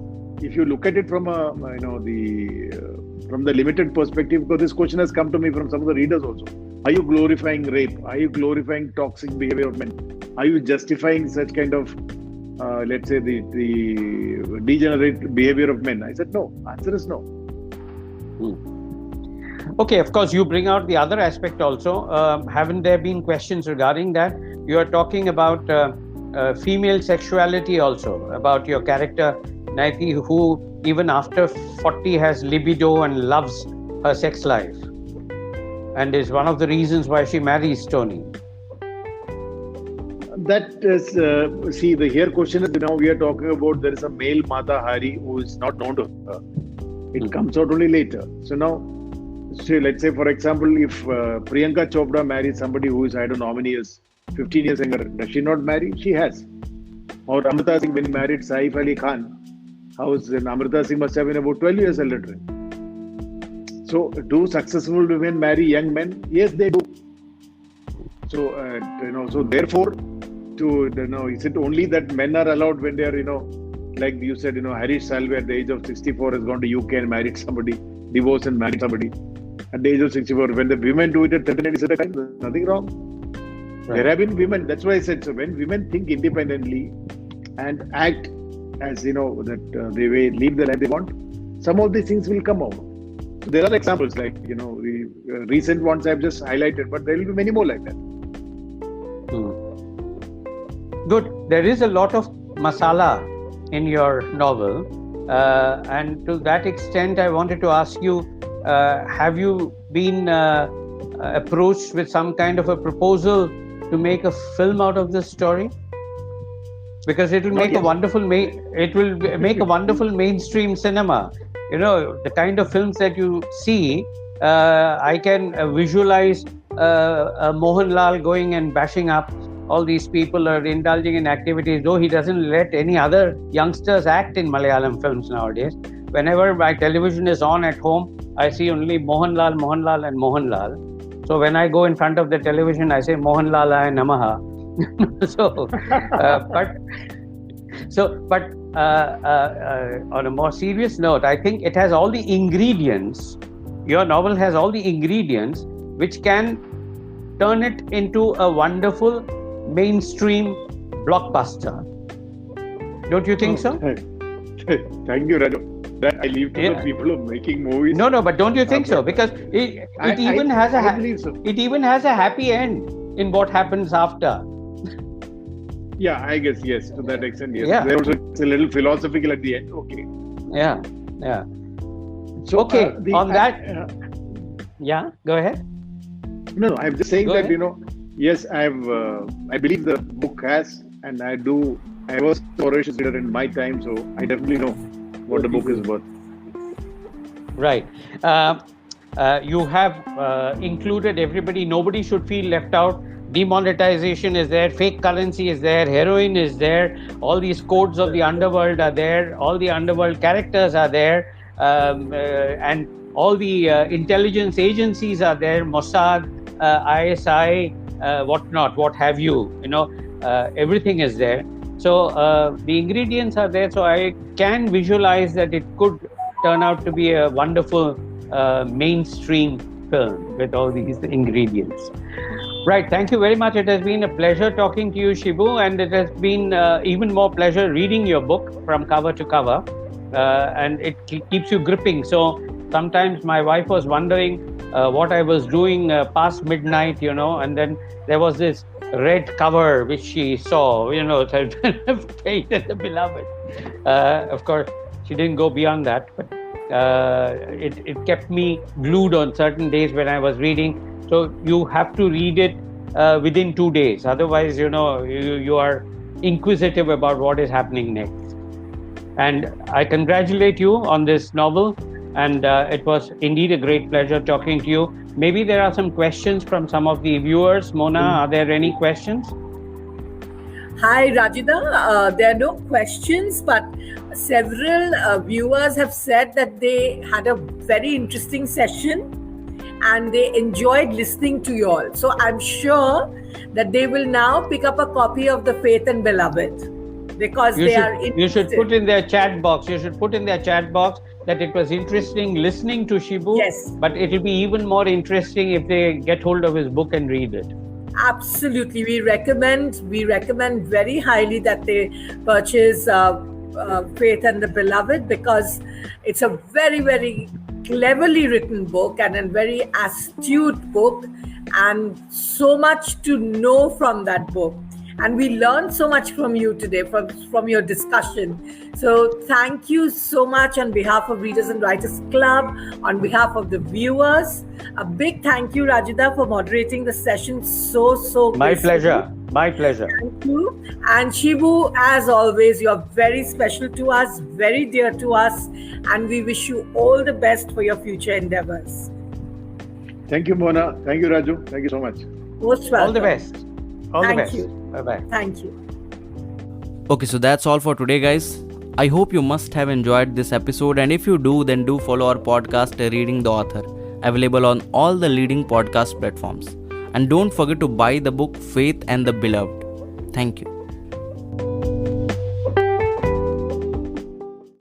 if you look at it from from the limited perspective, because this question has come to me from some of the readers also. Are you glorifying rape? Are you glorifying toxic behavior of men? Are you justifying such kind of, let's say, the degenerate behavior of men? I said no. Answer is no. Okay, of course, you bring out the other aspect also. Haven't there been questions regarding that? You are talking about female sexuality also, about your character Naiti, who even after 40 has libido and loves her sex life, and is one of the reasons why she marries Tony. That is, see, the here question is, we are talking about there is a male Mata Hari who is not known to her. It comes out only later. So now, let's say, for example, if Priyanka Chopra marries somebody who is, I don't know how many years, 15 years younger, does she not marry? She has. Or Amrita Singh, when he married Saif Ali Khan, Amrita Singh must have been about 12 years elder to him. So, do successful women marry young men? Yes, they do. So, so therefore, is it only that men are allowed when they are, like you said, Harish Salve at the age of 64 has gone to UK and married somebody, divorced and married somebody at the age of 64. When the women do it at 39, is it a crime? There's nothing wrong. Right. There have been women, that's why I said, so when women think independently and act as, that they way live the life they want, some of these things will come out. So there are examples like, the recent ones I've just highlighted, but there will be many more like that. Good. There is a lot of masala in your novel, and to that extent I wanted to ask you, have you been approached with some kind of a proposal to make a film out of this story? Because it will make a wonderful mainstream cinema. The kind of films that you see, I can visualize Mohanlal going and bashing up all these people or indulging in activities, though he doesn't let any other youngsters act in Malayalam films nowadays. Whenever my television is on at home, I see only Mohanlal, Mohanlal and Mohanlal. So when I go in front of the television, I say Mohanlalaya Namaha. But on a more serious note, I think it has all the ingredients. Your novel has all the ingredients which can turn it into a wonderful mainstream blockbuster. Don't you think so? Thank you, Raju. That I leave to the people who are making movies. No, but don't you think so? Because it even has a happy end in what happens after. Yeah, I guess yes. To that extent, yes. Yeah. It's a little philosophical at the end. Okay. Yeah. So, okay. Go ahead. No, I'm just saying that yes, I believe the book has, and I was a voracious reader in my time, so I definitely know what the book is worth. Right. You have included everybody. Nobody should feel left out. Demonetization is there, fake currency is there, heroin is there, all these codes of the underworld are there, all the underworld characters are there, and all the intelligence agencies are there, Mossad, ISI, whatnot, what have you, everything is there. So the ingredients are there, so I can visualize that it could turn out to be a wonderful mainstream film with all these ingredients. Right, thank you very much. It has been a pleasure talking to you, Shibu, and it has been even more pleasure reading your book from cover to cover, and it keeps you gripping. So sometimes my wife was wondering what I was doing past midnight, and then there was this red cover which she saw, Fate and the Beloved. Of course, she didn't go beyond that, but it kept me glued on certain days when I was reading. So you have to read it within 2 days. Otherwise, you are inquisitive about what is happening next. And I congratulate you on this novel. And it was indeed a great pleasure talking to you. Maybe there are some questions from some of the viewers. Mona, are there any questions? Hi, Rajida. There are no questions, but several viewers have said that they had a very interesting session and they enjoyed listening to you all. So I'm sure that they will now pick up a copy of The Faith and Beloved because they are interested. You should put in their chat box. That it was interesting listening to Shibu. Yes. But it will be even more interesting if they get hold of his book and read it. Absolutely. We recommend very highly that they purchase Faith and the Beloved because it's a very, very cleverly written book and a very astute book and so much to know from that book. And we learned so much from you today, from your discussion. So thank you so much on behalf of Readers and Writers Club, on behalf of the viewers. A big thank you, Rajida, for moderating the session so My pleasure. Thank you. And Shibu, as always, you are very special to us, very dear to us, and we wish you all the best for your future endeavors. Thank you, Mona. Thank you, Raju. Thank you so much. Most welcome. All the best. Thank you. Bye-bye. Thank you. Okay, so that's all for today, guys. I hope you must have enjoyed this episode, and if you do, then do follow our podcast, Reading the Author, available on all the leading podcast platforms. And don't forget to buy the book Faith and the Beloved. Thank you.